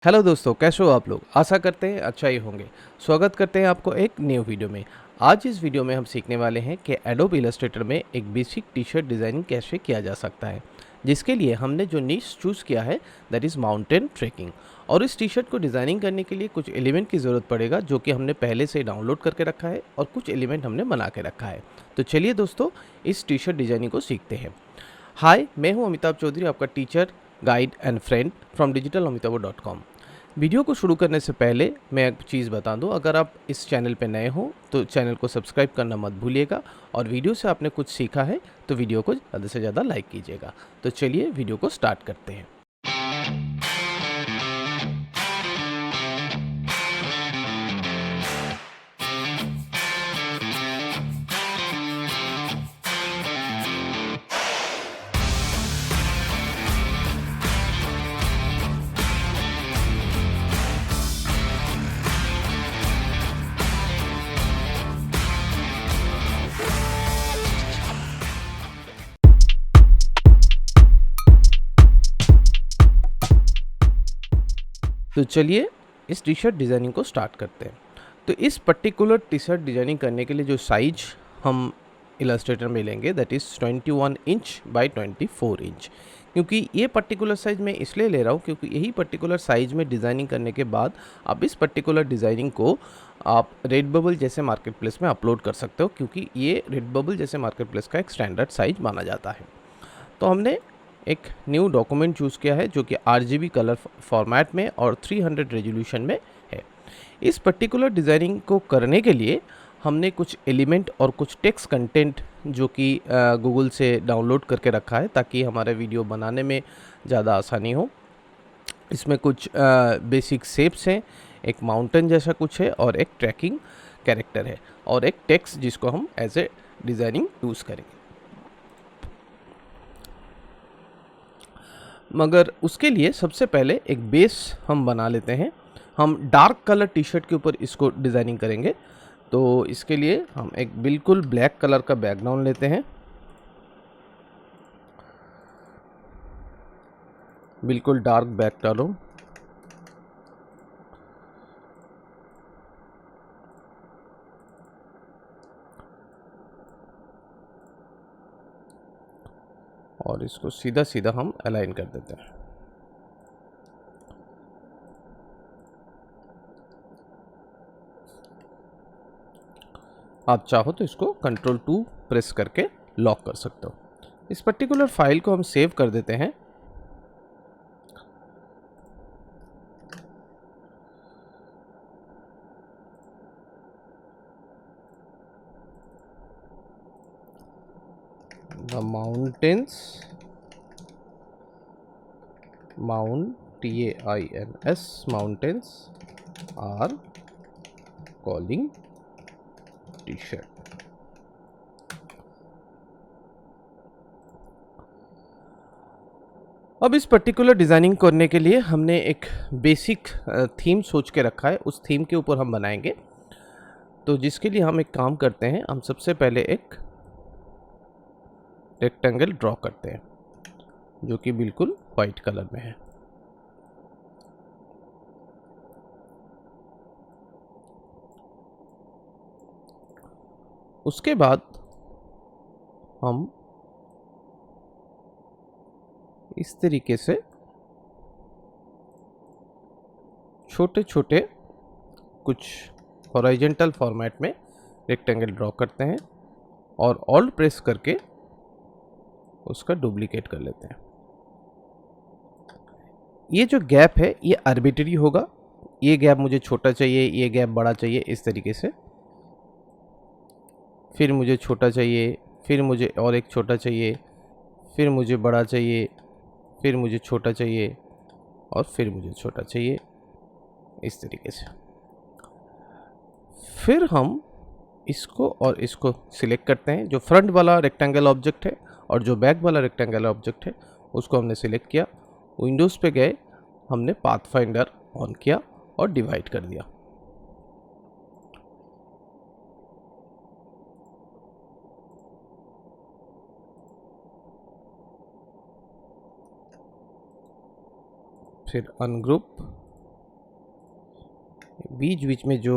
Hello दोस्तों, कैसे हो आप लोग। आशा करते हैं अच्छा ही होंगे। स्वागत करते हैं आपको एक न्यू वीडियो में। आज इस वीडियो में हम सीखने वाले हैं कि एडोब इलस्ट्रेटर में एक बेसिक टी शर्ट डिज़ाइनिंग कैसे किया जा सकता है, जिसके लिए हमने जो नीश चूज़ किया है दैट इज़ माउंटेन ट्रेकिंग। और इस टी शर्ट को डिज़ाइनिंग करने के लिए कुछ एलिमेंट की ज़रूरत पड़ेगा जो कि हमने पहले से डाउनलोड करके रखा है और कुछ एलिमेंट हमने बना के रखा है। तो चलिए दोस्तों, इस टी शर्ट डिज़ाइनिंग को सीखते हैं। हाय, मैं हूं अमिताभ चौधरी, आपका teacher, guide and friend from digitalamitav.com। Video को शुरू करने से पहले मैं एक चीज़ बता दूं, अगर आप इस चैनल पर नए हो तो चैनल को सब्सक्राइब करना मत भूलिएगा, और वीडियो से आपने कुछ सीखा है तो वीडियो को ज़्यादा से ज़्यादा लाइक कीजिएगा। तो चलिए वीडियो को स्टार्ट करते हैं। तो चलिए इस टी शर्ट डिज़ाइनिंग को स्टार्ट करते हैं। तो इस पर्टिकुलर टी शर्ट डिज़ाइनिंग करने के लिए जो साइज हम इलस्ट्रेटर में लेंगे that is 21 inch by 24 inch. क्योंकि ये पर्टिकुलर साइज़ मैं इसलिए ले रहा हूँ क्योंकि यही पर्टिकुलर साइज़ में डिज़ाइनिंग करने के बाद आप इस पर्टिकुलर डिज़ाइनिंग को आप रेडबबल जैसे मार्केट प्लेस में अपलोड कर सकते हो, क्योंकि ये रेडबबल जैसे मार्केट प्लेस का एक स्टैंडर्ड साइज माना जाता है। तो हमने एक न्यू डॉक्यूमेंट चूज़ किया है जो कि RGB कलर फॉर्मेट में और 300 रेजोल्यूशन में है। इस पर्टिकुलर डिज़ाइनिंग को करने के लिए हमने कुछ एलिमेंट और कुछ टेक्स्ट कंटेंट जो कि गूगल से डाउनलोड करके रखा है ताकि हमारे वीडियो बनाने में ज़्यादा आसानी हो। इसमें कुछ बेसिक शेप्स हैं, एक माउंटेन जैसा कुछ है और एक ट्रैकिंग कैरेक्टर है और एक टेक्स्ट जिसको हम एज ए डिज़ाइनिंग यूज़ करेंगे। मगर उसके लिए सबसे पहले एक बेस हम बना लेते हैं। हम डार्क कलर टी शर्ट के ऊपर इसको डिज़ाइनिंग करेंगे। तो इसके लिए हम एक बिल्कुल ब्लैक कलर का बैकग्राउंड लेते हैं, बिल्कुल डार्क बैकग्राउंड। और इसको सीधा सीधा हम अलाइन कर देते हैं। आप चाहो तो इसको Ctrl+2 प्रेस करके लॉक कर सकते हो। इस पर्टिकुलर फाइल को हम सेव कर देते हैं। The mountains, mountains are calling t-shirt। अब इस पर्टिकुलर डिज़ाइनिंग करने के लिए हमने एक बेसिक थीम सोच के रखा है, उस थीम के ऊपर हम बनाएंगे। तो जिसके लिए हम एक काम करते हैं, हम सबसे पहले एक रेक्टेंगल ड्रॉ करते हैं जो कि बिल्कुल वाइट कलर में है। उसके बाद हम इस तरीके से छोटे छोटे कुछ हॉरिजॉन्टल फॉर्मेट में रेक्टेंगल ड्रॉ करते हैं और ऑल्ट प्रेस करके उसका डुप्लीकेट कर लेते हैं। ये जो गैप है ये आर्बिट्री होगा, ये गैप मुझे छोटा चाहिए, ये गैप बड़ा चाहिए, इस तरीके से। फिर मुझे छोटा चाहिए, फिर मुझे और एक छोटा चाहिए, फिर मुझे बड़ा चाहिए, फिर मुझे छोटा चाहिए और फिर मुझे छोटा चाहिए, इस तरीके से। फिर हम इसको और इसको सिलेक्ट करते हैं। जो फ्रंट वाला रेक्टेंगल ऑब्जेक्ट है और जो बैक वाला रेक्टेंगल ऑब्जेक्ट है उसको हमने सिलेक्ट किया। विंडोज़ पे गए, हमने पाथ फाइंडर ऑन किया और डिवाइड कर दिया। फिर अनग्रुप, बीच बीच में जो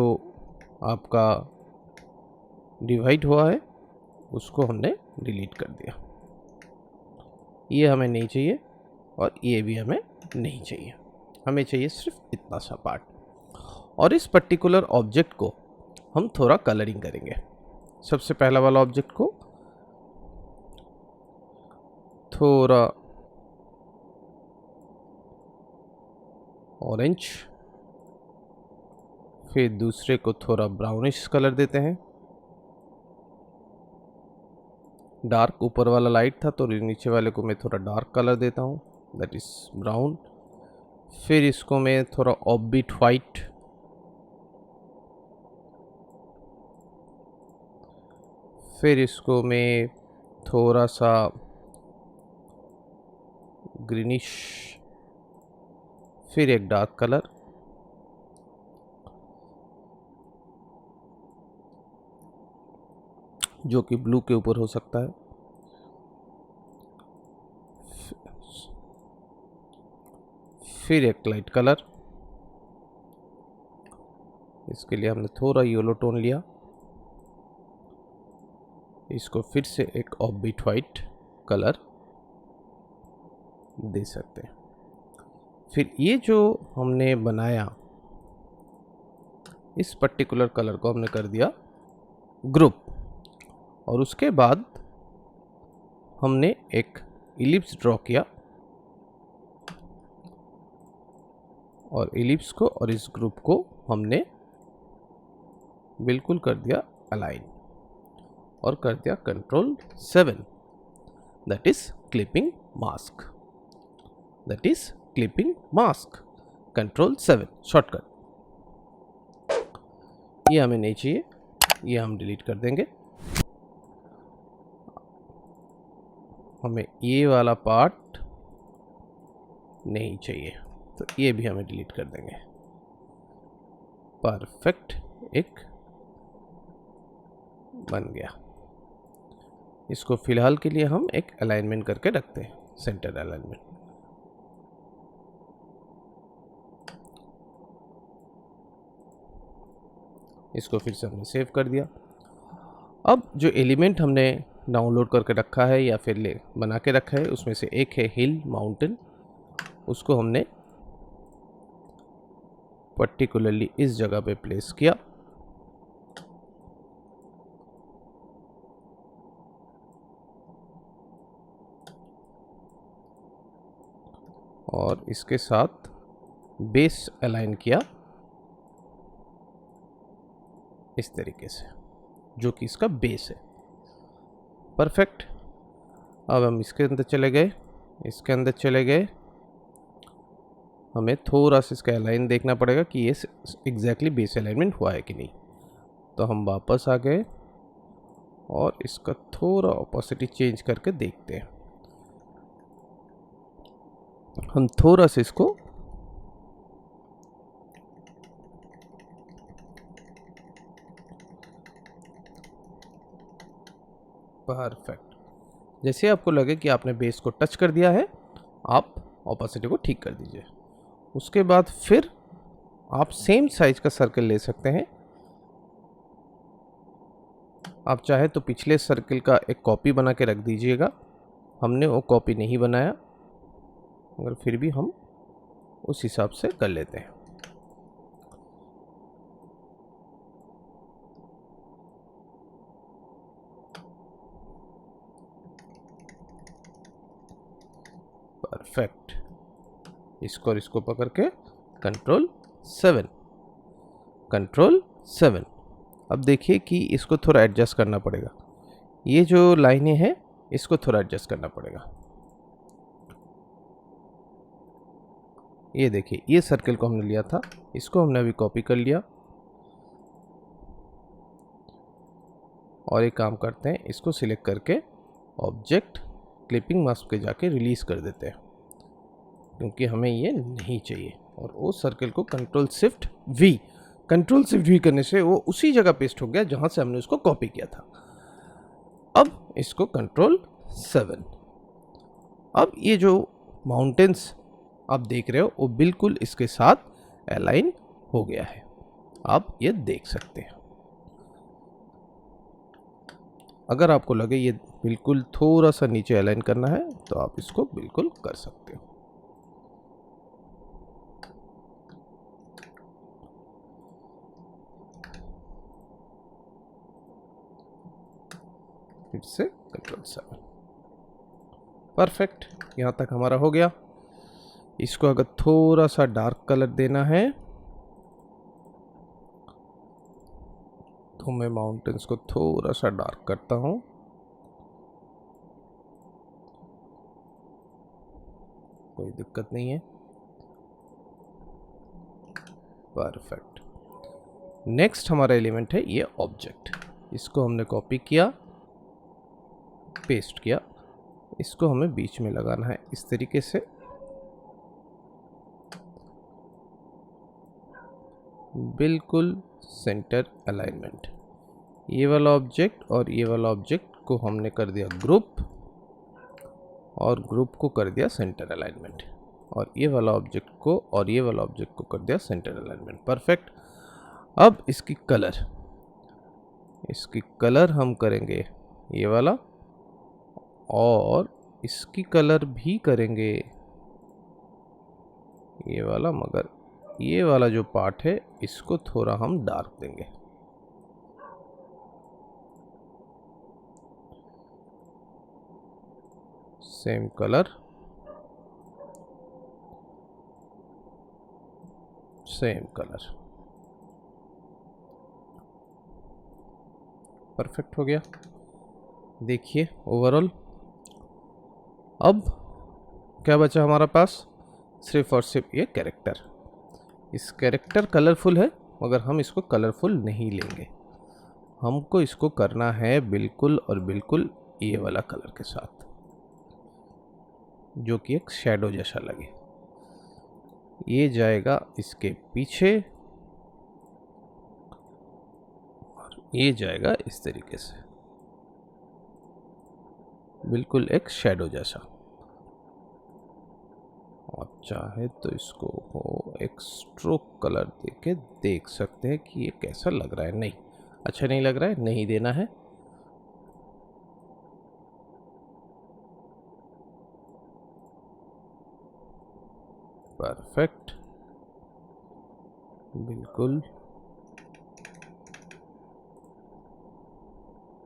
आपका डिवाइड हुआ है उसको हमने डिलीट कर दिया। ये हमें नहीं चाहिए और ये भी हमें नहीं चाहिए, हमें चाहिए सिर्फ इतना सा पार्ट। और इस पर्टिकुलर ऑब्जेक्ट को हम थोड़ा कलरिंग करेंगे। सबसे पहला वाला ऑब्जेक्ट को थोड़ा ऑरेंज, फिर दूसरे को थोड़ा ब्राउनिश कलर देते हैं। डार्क ऊपर वाला लाइट था तो नीचे वाले को मैं थोड़ा डार्क कलर देता हूँ, दैट इज ब्राउन। फिर इसको मैं थोड़ा ऑफबीट वाइट, फिर इसको मैं थोड़ा सा ग्रीनिश, फिर एक डार्क कलर, जो कि ब्लू के ऊपर हो सकता है। फिर एक लाइट कलर, इसके लिए हमने थोड़ा येलो टोन लिया। इसको फिर से एक ऑफबीट वाइट कलर दे सकते हैं। फिर ये जो हमने बनाया, इस पर्टिकुलर कलर को हमने कर दिया ग्रुप। और उसके बाद हमने एक इलिप्स ड्रॉ किया और इलिप्स को और इस ग्रुप को हमने बिल्कुल कर दिया अलाइन और कर दिया control 7, that is clipping mask, that is clipping mask, control 7 shortcut. ये हमें नहीं चाहिए, ये हम डिलीट कर देंगे। हमें ये वाला पार्ट नहीं चाहिए तो ये भी हमें डिलीट कर देंगे। परफेक्ट, एक बन गया। इसको फिलहाल के लिए हम एक अलाइनमेंट करके रखते हैं, सेंटर अलाइनमेंट। इसको फिर से हमने सेव कर दिया। अब जो एलिमेंट हमने डाउनलोड करके रखा है या फिर बना के रखा है, उसमें से एक है हिल माउंटेन। उसको हमने पर्टिकुलरली इस जगह पे प्लेस किया और इसके साथ बेस अलाइन किया इस तरीके से, जो कि इसका बेस है। परफेक्ट। अब हम इसके अंदर चले गए, इसके अंदर चले गए। हमें थोड़ा सा इसका अलाइन देखना पड़ेगा कि ये एग्जैक्टली बेस अलाइनमेंट हुआ है कि नहीं। तो हम वापस आ गए और इसका थोड़ा ऑपोसिटी चेंज करके देखते हैं। हम थोड़ा सा इसको परफेक्ट, जैसे आपको लगे कि आपने बेस को टच कर दिया है, आप ऑपोसिटी को ठीक कर दीजिए। उसके बाद फिर आप सेम साइज का सर्कल ले सकते हैं। आप चाहे तो पिछले सर्कल का एक कॉपी बना के रख दीजिएगा। हमने वो कॉपी नहीं बनाया, मगर फिर भी हम उस हिसाब से कर लेते हैं। परफेक्ट। इसको और इसको पकड़ के कंट्रोल 7, कंट्रोल 7। अब देखिए कि इसको थोड़ा एडजस्ट करना पड़ेगा। ये जो लाइनें हैं इसको थोड़ा एडजस्ट करना पड़ेगा। ये देखिए, ये सर्कल को हमने लिया था, इसको हमने अभी कॉपी कर लिया। और एक काम करते हैं, इसको सिलेक्ट करके ऑब्जेक्ट क्लिपिंग मास्क पे जाके रिलीज़ कर देते हैं, क्योंकि हमें ये नहीं चाहिए। और वो सर्कल को कंट्रोल शिफ्ट वी करने से वो उसी जगह पेस्ट हो गया जहाँ से हमने उसको कॉपी किया था। अब इसको कंट्रोल 7। अब ये जो माउंटेन्स आप देख रहे हो वो बिल्कुल इसके साथ अलाइन हो गया है। आप ये देख सकते हैं। अगर आपको लगे ये बिल्कुल थोड़ा सा नीचे अलाइन करना है तो आप इसको बिल्कुल कर सकते हो। फिर से Ctrl+7। परफेक्ट, यहाँ तक हमारा हो गया। इसको अगर थोड़ा सा डार्क कलर देना है तो मैं माउंटेन्स को थोड़ा सा डार्क करता हूँ। कोई दिक्कत नहीं है। परफेक्ट। नेक्स्ट हमारा एलिमेंट है ये ऑब्जेक्ट। इसको हमने कॉपी किया, पेस्ट किया। इसको हमें बीच में लगाना है इस तरीके से। बिल्कुल सेंटर अलाइनमेंट। ये वाला ऑब्जेक्ट और ये वाला ऑब्जेक्ट को हमने कर दिया ग्रुप, और ग्रुप को कर दिया सेंटर अलाइनमेंट, और ये वाला ऑब्जेक्ट को और ये वाला ऑब्जेक्ट को कर दिया सेंटर अलाइनमेंट। परफेक्ट। अब इसकी कलर हम करेंगे ये वाला, और इसकी कलर भी करेंगे ये वाला, मगर ये वाला जो पार्ट है इसको थोड़ा हम डार्क देंगे। Same colour, same colour. Perfect हो गया। देखिए ओवरऑल अब क्या बचा हमारा पास, सिर्फ और सिर्फ ये कैरेक्टर। इस कैरेक्टर कलरफुल है मगर हम इसको कलरफुल नहीं लेंगे। हमको इसको करना है बिल्कुल और बिल्कुल ये वाला कलर के साथ, जो कि एक शैडो जैसा लगे। ये जाएगा इसके पीछे और ये जाएगा इस तरीके से, बिल्कुल एक शैडो जैसा। आप चाहे तो इसको हो एक स्ट्रोक कलर देके देख सकते हैं कि ये कैसा लग रहा है। नहीं, अच्छा नहीं लग रहा है, नहीं देना है। परफेक्ट, बिल्कुल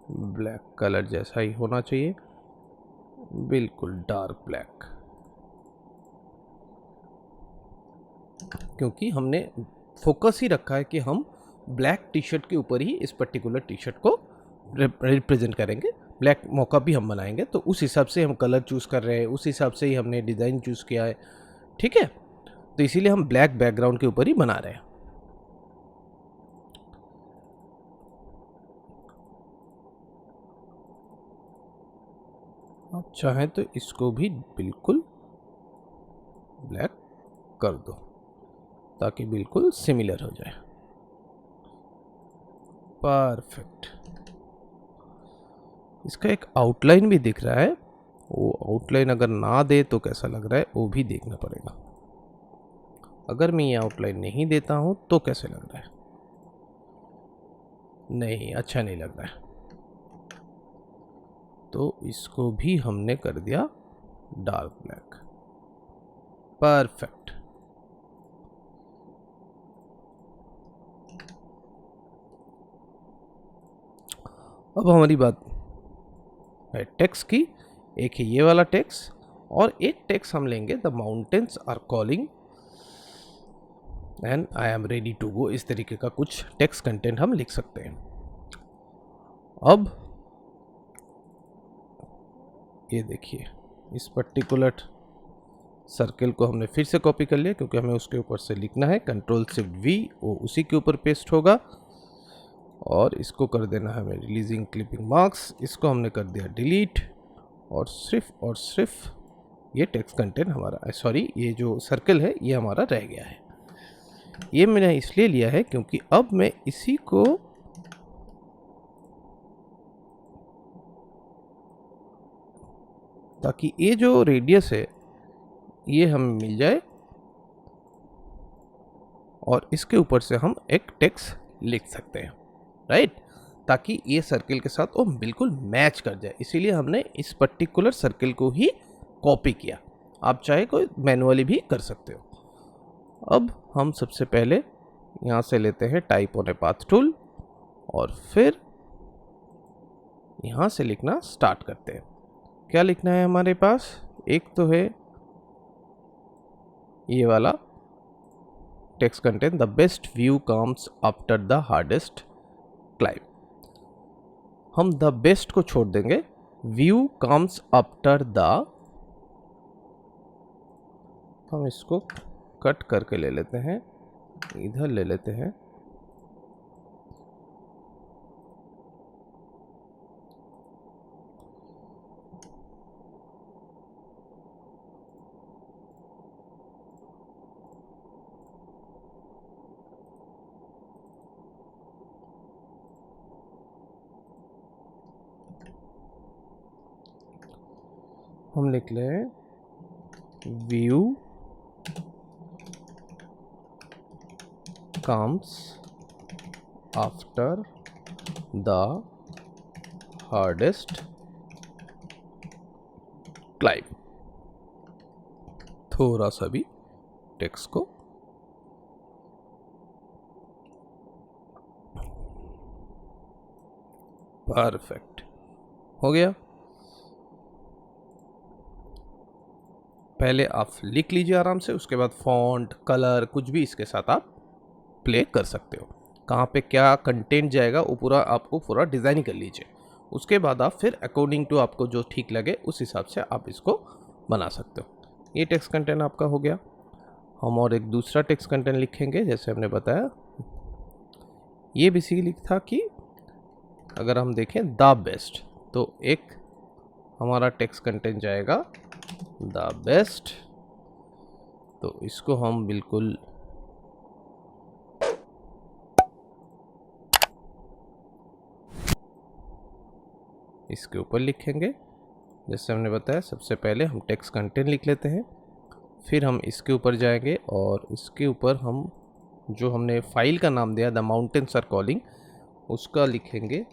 ब्लैक कलर जैसा ही होना चाहिए, बिल्कुल डार्क ब्लैक, क्योंकि हमने फोकस ही रखा है कि हम ब्लैक टी शर्ट के ऊपर ही इस पर्टिकुलर टी शर्ट को रिप्रेजेंट करेंगे। ब्लैक मौका भी हम बनाएंगे, तो उस हिसाब से हम कलर चूज़ कर रहे हैं, उस हिसाब से ही हमने डिज़ाइन चूज़ किया है। ठीक है, तो इसीलिए हम ब्लैक बैकग्राउंड के ऊपर ही बना रहे हैं। आप चाहें तो इसको भी बिल्कुल ब्लैक कर दो ताकि बिल्कुल सिमिलर हो जाए। परफेक्ट। इसका एक आउटलाइन भी दिख रहा है, वो आउटलाइन अगर ना दे तो कैसा लग रहा है वो भी देखना पड़ेगा। अगर मैं ये आउटलाइन नहीं देता हूं तो कैसे लग रहा है, नहीं अच्छा नहीं लग रहा है। तो इसको भी हमने कर दिया डार्क ब्लैक। परफेक्ट। अब हमारी बात है टेक्स्ट की। एक है ये वाला टेक्स्ट, और एक टेक्स्ट हम लेंगे the mountains are calling and I am ready to go. इस तरीके का कुछ टेक्स्ट कंटेंट हम लिख सकते हैं। अब ये देखिए, इस पर्टिकुलर सर्कल को हमने फिर से कॉपी कर लिया क्योंकि हमें उसके ऊपर से लिखना है। Ctrl+Shift+V, वो उसी के ऊपर पेस्ट होगा, और इसको कर देना है हमें रिलीजिंग क्लिपिंग मार्क्स। इसको हमने कर दिया डिलीट, और सिर्फ ये टेक्स्ट कंटेंट हमारा, सॉरी ये जो सर्कल है ये हमारा रह गया है। ये मैंने इसलिए लिया है क्योंकि अब मैं इसी को ताकि ये जो रेडियस है ये हमें मिल जाए, और इसके ऊपर से हम एक टेक्स्ट लिख सकते हैं, राइट, ताकि ये सर्किल के साथ वो बिल्कुल मैच कर जाए। इसीलिए हमने इस पर्टिकुलर सर्किल को ही कॉपी किया। आप चाहे कोई मैनुअली भी कर सकते हो। अब हम सबसे पहले यहाँ से लेते हैं type on a path tool और फिर यहाँ से लिखना स्टार्ट करते हैं। क्या लिखना है हमारे पास? एक तो है ये वाला text content, the best view comes after the hardest climb. हम द बेस्ट को छोड़ देंगे, व्यू कम्स आफ्टर द, हम इसको कट करके ले लेते हैं, इधर ले लेते हैं। हम लिख ले view comes after the hardest climb। थोड़ा सा भी टेक्स्ट को परफेक्ट हो गया। पहले आप लिख लीजिए आराम से, उसके बाद फॉन्ट, कलर, कुछ भी इसके साथ आप प्ले कर सकते हो। कहाँ पे क्या कंटेंट जाएगा वो पूरा आपको पूरा डिज़ाइन कर लीजिए। उसके बाद आप फिर अकॉर्डिंग टू आपको जो ठीक लगे उस हिसाब से आप इसको बना सकते हो। ये टेक्स्ट कंटेंट आपका हो गया। हम और एक दूसरा टेक्स्ट कंटेंट लिखेंगे, जैसे हमने बताया। ये बेसिकली था कि अगर हम देखें द बेस्ट, तो एक हमारा टेक्स्ट कंटेंट जाएगा द बेस्ट, तो इसको हम बिल्कुल इसके ऊपर लिखेंगे। जैसे हमने बताया, सबसे पहले हम टेक्स्ट कंटेंट लिख लेते हैं, फिर हम इसके ऊपर जाएंगे और इसके ऊपर हम जो हमने फाइल का नाम दिया द माउंटेन्स आर कॉलिंग, उसका लिखेंगे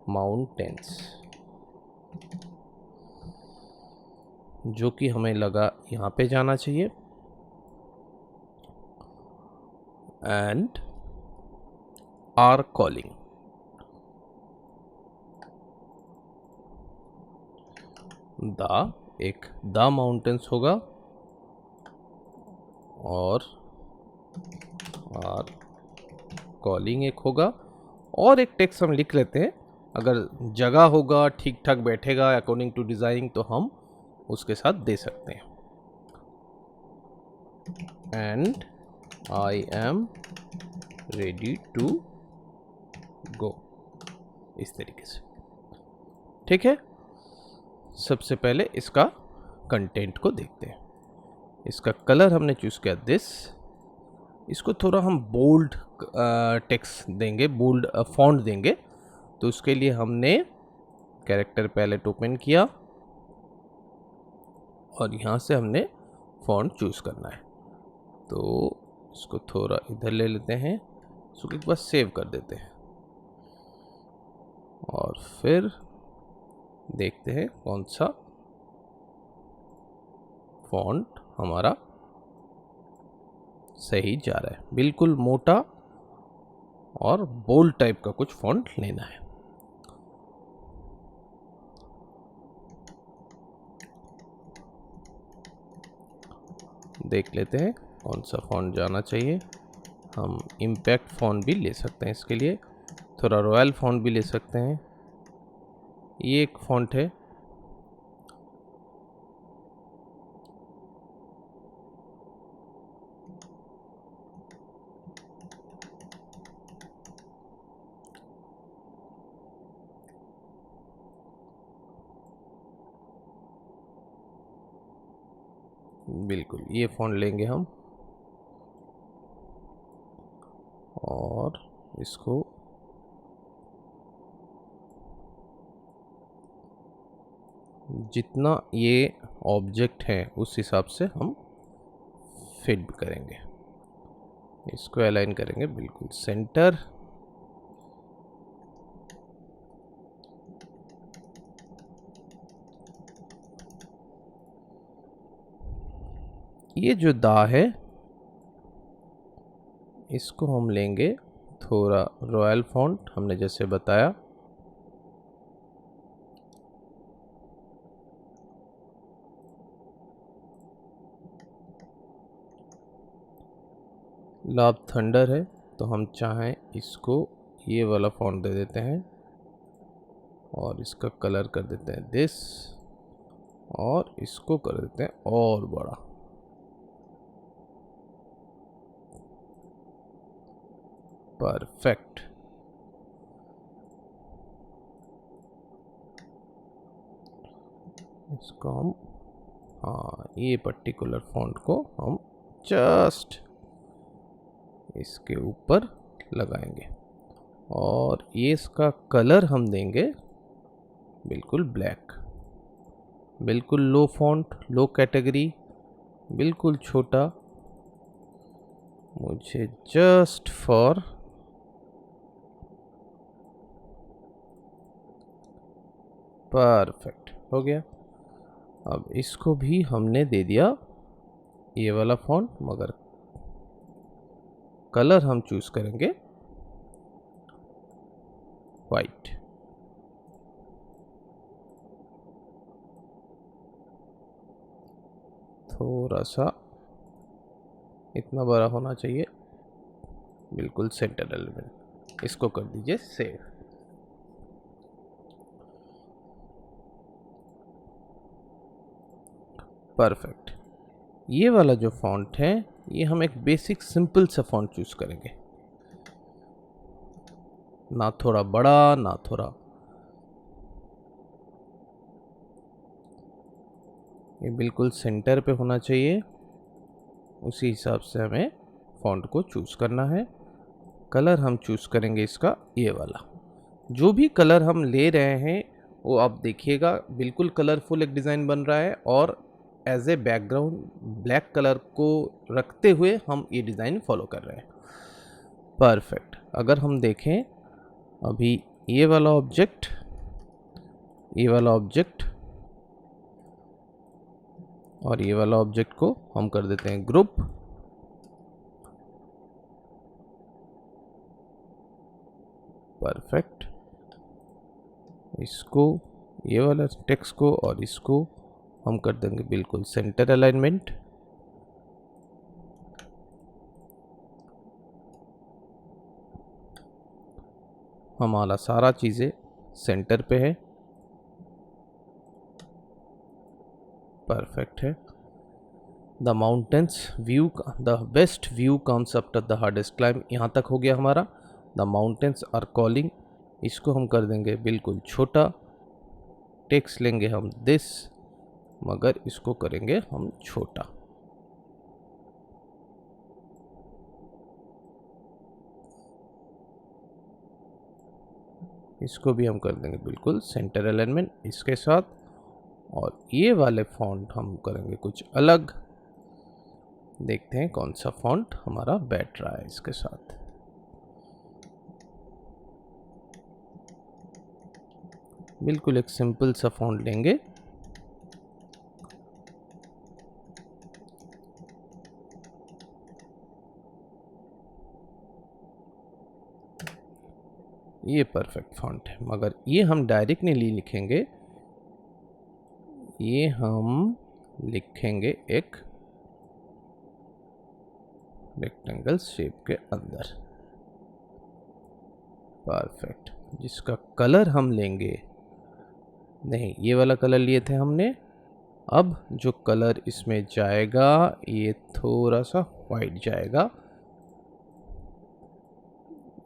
माउंटेन्स, जो कि हमें लगा यहाँ पे जाना चाहिए। एंड आर कॉलिंग, द, एक द माउंटेन्स होगा और आर कॉलिंग एक होगा, और एक टेक्स्ट हम लिख लेते हैं। अगर जगह होगा, ठीक ठाक बैठेगा अकॉर्डिंग टू डिज़ाइन, तो हम उसके साथ दे सकते हैं। And I am ready to go, इस तरीके से। ठीक है, सबसे पहले इसका कंटेंट को देखते हैं। इसका कलर हमने चूज़ किया दिस, इसको थोड़ा हम बोल्ड टेक्स्ट देंगे, बोल्ड फॉन्ट देंगे। तो उसके लिए हमने कैरेक्टर पैलेट ओपन किया और यहाँ से हमने फॉन्ट चूज़ करना है। तो इसको थोड़ा इधर ले लेते हैं, इसको एक बार सेव कर देते हैं और फिर देखते हैं कौन सा फॉन्ट हमारा सही जा रहा है। बिल्कुल मोटा और बोल्ड टाइप का कुछ फॉन्ट लेना है। देख लेते हैं कौन सा फॉन्ट जाना चाहिए। हम इम्पैक्ट फॉन्ट भी ले सकते हैं, इसके लिए थोड़ा रॉयल फॉन्ट भी ले सकते हैं। ये एक फॉन्ट है, बिल्कुल ये फॉन्ट लेंगे हम और इसको जितना ये ऑब्जेक्ट है उस हिसाब से हम फिट करेंगे। इसको अलाइन करेंगे बिल्कुल सेंटर। ये जो दा है इसको हम लेंगे थोड़ा रॉयल फॉन्ट, हमने जैसे बताया। लाभ थंडर है तो हम चाहें इसको ये वाला फॉन्ट दे देते हैं और इसका कलर कर देते हैं दिस, और इसको कर देते हैं और बड़ा। परफेक्ट। इसको हम, हाँ, ये पर्टिकुलर फॉन्ट को हम जस्ट इसके ऊपर लगाएंगे और ये इसका कलर हम देंगे बिल्कुल ब्लैक। बिल्कुल लो फॉन्ट, लो कैटेगरी, बिल्कुल छोटा। मुझे जस्ट फॉर परफेक्ट हो गया। अब इसको भी हमने दे दिया ये वाला फॉन्ट, मगर कलर हम चूज करेंगे वाइट। थोड़ा सा इतना बड़ा होना चाहिए, बिल्कुल सेंटर एलिमेंट। इसको कर दीजिए सेव। परफेक्ट। ये वाला जो फॉन्ट है ये हम एक बेसिक सिंपल सा फॉन्ट चूज करेंगे, ना थोड़ा बड़ा ना थोड़ा, ये बिल्कुल सेंटर पे होना चाहिए। उसी हिसाब से हमें फॉन्ट को चूज करना है। कलर हम चूज करेंगे इसका ये वाला। जो भी कलर हम ले रहे हैं वो आप देखिएगा बिल्कुल कलरफुल एक डिज़ाइन बन रहा है, और as a background black colour को रखते हुए हम ये डिज़ाइन फॉलो कर रहे हैं। परफेक्ट। अगर हम देखें अभी ये वाला ऑब्जेक्ट, ये वाला ऑब्जेक्ट और ये वाला ऑब्जेक्ट को हम कर देते हैं ग्रुप। परफेक्ट। इसको, ये वाला टेक्स्ट को और इसको हम कर देंगे बिल्कुल सेंटर अलाइनमेंट। हमारा सारा चीज़ें सेंटर पे है। परफेक्ट है। The mountains view, the best view comes after the hardest climb, यहाँ तक हो गया हमारा। द माउंटेन्स आर कॉलिंग, इसको हम कर देंगे बिल्कुल छोटा। टेक्स्ट लेंगे हम दिस, मगर इसको करेंगे हम छोटा। इसको भी हम कर देंगे बिल्कुल सेंटर अलाइनमेंट इसके साथ। और ये वाले फॉन्ट हम करेंगे कुछ अलग। देखते हैं कौन सा फॉन्ट हमारा बैठ रहा है इसके साथ। बिल्कुल एक सिंपल सा फॉन्ट लेंगे। ये परफेक्ट फॉन्ट है, मगर ये हम डायरेक्ट नहीं लिखेंगे, ये हम लिखेंगे एक रेक्टेंगल शेप के अंदर। परफेक्ट। जिसका कलर हम लेंगे, नहीं ये वाला कलर लिए थे हमने, अब जो कलर इसमें जाएगा ये थोड़ा सा वाइट जाएगा।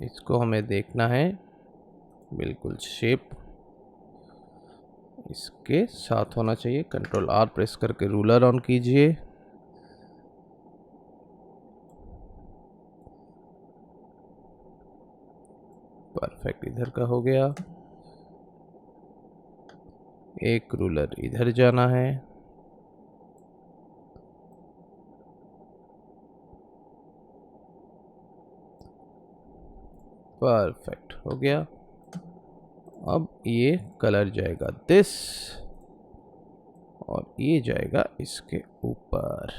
इसको हमें देखना है बिल्कुल शेप इसके साथ होना चाहिए। कंट्रोल आर प्रेस करके रूलर ऑन कीजिए। परफेक्ट, इधर का हो गया। एक रूलर इधर जाना है। परफेक्ट हो गया। अब ये कलर जाएगा दिस और ये जाएगा इसके ऊपर।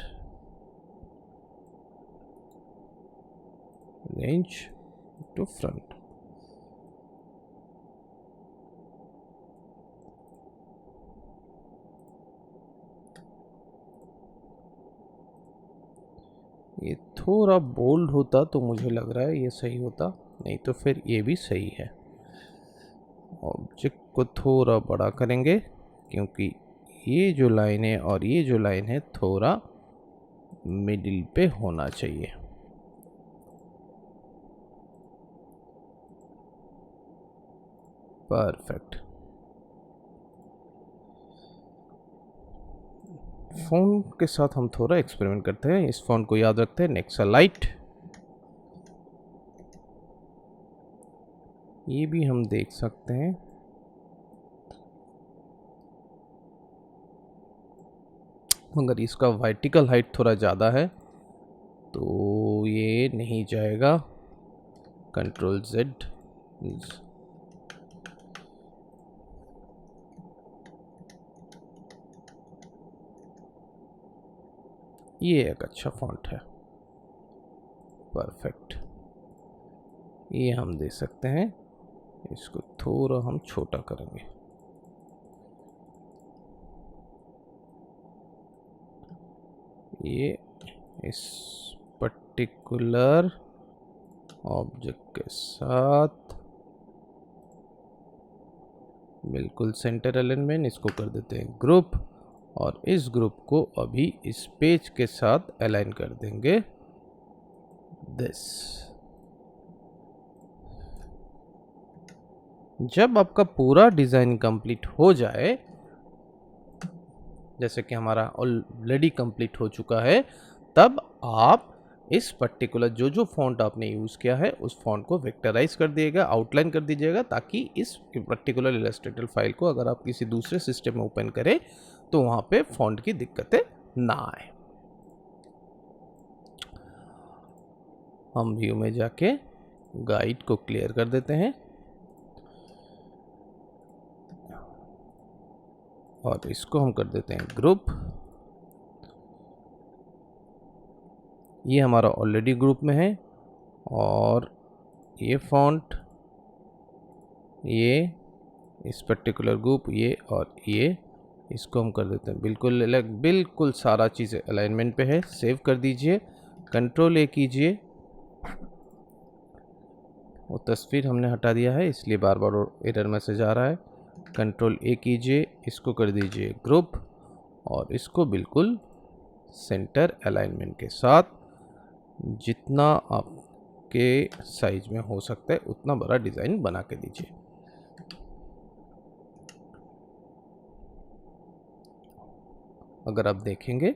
Range to front. ये थोड़ा बोल्ड होता तो मुझे लग रहा है ये सही होता, नहीं तो फिर ये भी सही है। ऑब्जेक्ट को थोड़ा बड़ा करेंगे क्योंकि ये जो लाइन है और ये जो लाइन है थोड़ा मिडिल पे होना चाहिए। परफेक्ट। फ़ॉन्ट के साथ हम थोड़ा एक्सपेरिमेंट करते हैं। इस फ़ॉन्ट को याद रखते हैं, नेक्सालाइट। ये भी हम देख सकते हैं। मगर इसका वर्टिकल हाइट थोड़ा ज़्यादा है तो ये नहीं जाएगा। Control Z। ये एक अच्छा फॉन्ट है। परफेक्ट। ये हम दे सकते हैं। इसको थोड़ा हम छोटा करेंगे। ये इस पर्टिकुलर ऑब्जेक्ट के साथ बिल्कुल सेंटर अलाइनमेंट। इसको कर देते हैं ग्रुप और इस ग्रुप को अभी इस पेज के साथ अलाइन कर देंगे दिस। जब आपका पूरा डिज़ाइन कंप्लीट हो जाए, जैसे कि हमारा ऑलरेडी कंप्लीट हो चुका है, तब आप इस पर्टिकुलर जो जो फॉन्ट आपने यूज़ किया है उस फॉन्ट को वेक्टराइज कर दिएगा, आउटलाइन कर दीजिएगा, ताकि इस पर्टिकुलर इलस्ट्रेटर फाइल को अगर आप किसी दूसरे सिस्टम में ओपन करें तो वहाँ पे फॉन्ट की दिक्कतें ना आए। हम व्यू में जाके गाइड को क्लियर कर देते हैं और इसको हम कर देते हैं ग्रुप। ये हमारा ऑलरेडी ग्रुप में है और ये फॉन्ट, ये इस पर्टिकुलर ग्रुप, ये और ये, इसको हम कर देते हैं बिल्कुल अलग। बिल्कुल सारा चीज़ें अलाइनमेंट पे है। सेव कर दीजिए, कंट्रोल A कीजिए। वो तस्वीर हमने हटा दिया है इसलिए बार बार एरर मैसेज आ रहा है। कंट्रोल A कीजिए, इसको कर दीजिए ग्रुप और इसको बिल्कुल सेंटर अलाइनमेंट के साथ जितना आपके साइज में हो सकता है उतना बड़ा डिज़ाइन बना के दीजिए। अगर आप देखेंगे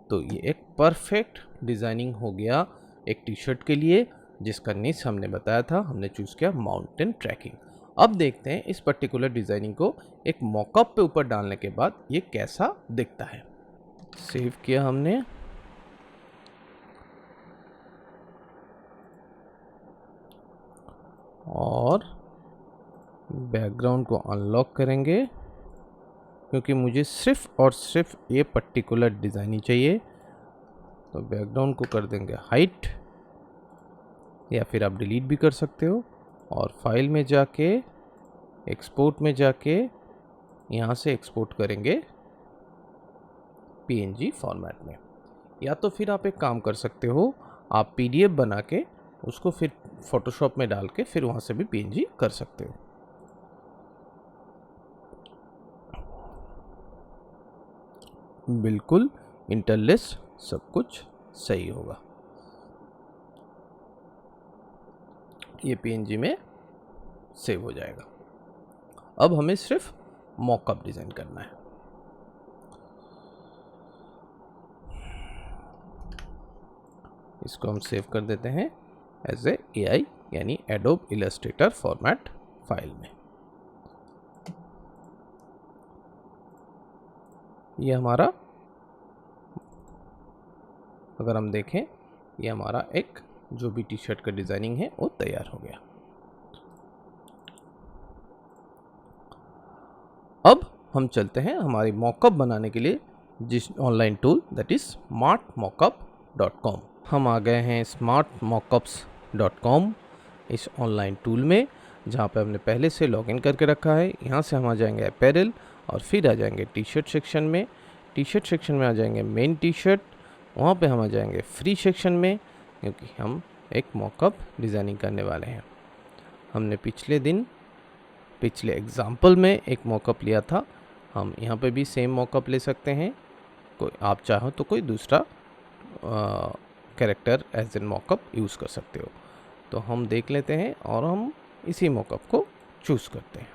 तो ये एक परफेक्ट डिज़ाइनिंग हो गया एक टी शर्ट के लिए, जिसका नीच हमने बताया था, हमने चूज़ किया माउंटेन ट्रैकिंग। अब देखते हैं इस पर्टिकुलर डिज़ाइनिंग को एक मॉकअप पे ऊपर डालने के बाद ये कैसा दिखता है। सेव किया हमने और बैकग्राउंड को अनलॉक करेंगे क्योंकि मुझे सिर्फ और सिर्फ ये पर्टिकुलर डिज़ाइन ही चाहिए। तो बैकग्राउंड को कर देंगे हाइट, या फिर आप डिलीट भी कर सकते हो और फाइल में जाके एक्सपोर्ट में जाके यहाँ से एक्सपोर्ट करेंगे PNG फॉर्मेट में। या तो फिर आप एक काम कर सकते हो, आप PDF बना के उसको फिर फोटोशॉप में डाल के फिर वहाँ से भी PNG कर सकते हो। बिल्कुल इंटरलेस सब कुछ सही होगा। ये PNG में सेव हो जाएगा। अब हमें सिर्फ मॉकअप डिज़ाइन करना है। इसको हम सेव कर देते हैं एज ए AI यानी एडोब इलस्ट्रेटर फॉर्मेट फाइल में। ये हमारा, अगर हम देखें, ये हमारा एक जो भी टी शर्ट का डिज़ाइनिंग है वो तैयार हो गया। अब हम चलते हैं हमारी मॉकअप बनाने के लिए जिस online tool that is smartmockup.com। हम आ गए हैं smartmockups.com इस ऑनलाइन टूल में, जहाँ पे हमने पहले से लॉगिन करके रखा है। यहाँ से हम आ जाएंगे अपैरल और फिर आ जाएंगे टी शर्ट सेक्शन में। टी शर्ट सेक्शन में आ जाएंगे मेन टी शर्ट, वहाँ पे हम आ जाएंगे फ्री सेक्शन में, क्योंकि हम एक मॉकअप डिज़ाइनिंग करने वाले हैं। हमने पिछले एग्जाम्पल में एक मॉकअप लिया था, हम यहाँ पे भी सेम मॉकअप ले सकते हैं। कोई आप चाहो तो कोई दूसरा character as an mockup use कर सकते हो। तो हम देख लेते हैं और हम इसी मॉकअप को चूज़ करते हैं।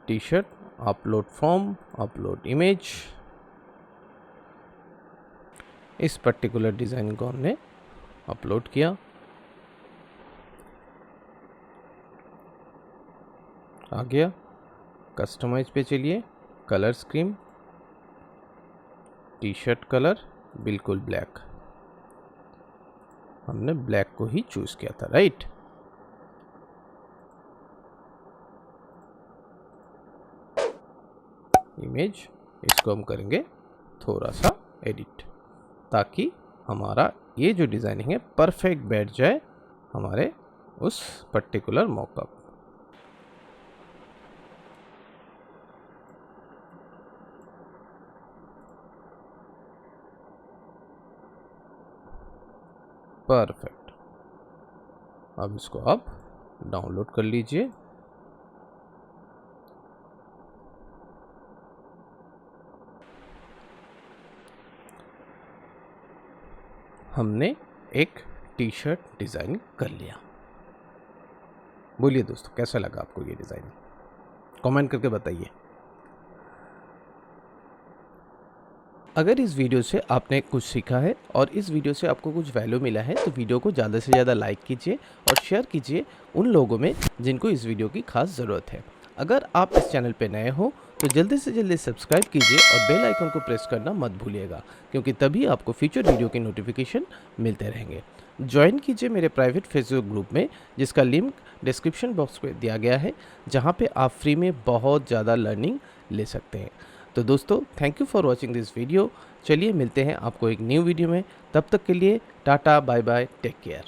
T shirt, upload form, upload image. इस पर्टिकुलर डिज़ाइन को हमने अपलोड किया। आ गया कस्टमाइज पे, चलिए colour scheme, T shirt colour बिल्कुल ब्लैक, हमने ब्लैक को ही चूज़ किया था, राइट। इमेज, इसको हम करेंगे थोड़ा सा एडिट, ताकि हमारा ये जो डिज़ाइनिंग है परफेक्ट बैठ जाए हमारे उस पर्टिकुलर मॉकअप। परफेक्ट। अब इसको आप डाउनलोड कर लीजिए। हमने एक टी शर्ट डिज़ाइन कर लिया। बोलिए दोस्तों, कैसा लगा आपको ये डिज़ाइन? कमेंट करके बताइए। अगर इस वीडियो से आपने कुछ सीखा है और इस वीडियो से आपको कुछ वैल्यू मिला है, तो वीडियो को ज़्यादा से ज़्यादा लाइक कीजिए और शेयर कीजिए उन लोगों में जिनको इस वीडियो की खास ज़रूरत है। अगर आप इस चैनल पर नए हो तो जल्दी से जल्दी सब्सक्राइब कीजिए और बेल आइकन को प्रेस करना मत भूलिएगा, क्योंकि तभी आपको फ्यूचर वीडियो की नोटिफिकेशन मिलते रहेंगे। ज्वाइन कीजिए मेरे प्राइवेट फेसबुक ग्रुप में, जिसका लिंक डिस्क्रिप्शन बॉक्स में दिया गया है, जहाँ पे आप फ्री में बहुत ज़्यादा लर्निंग ले सकते हैं। तो दोस्तों, thank you for watching this video. चलिए मिलते हैं आपको एक न्यू वीडियो में, तब तक के लिए tata, bye bye, take care.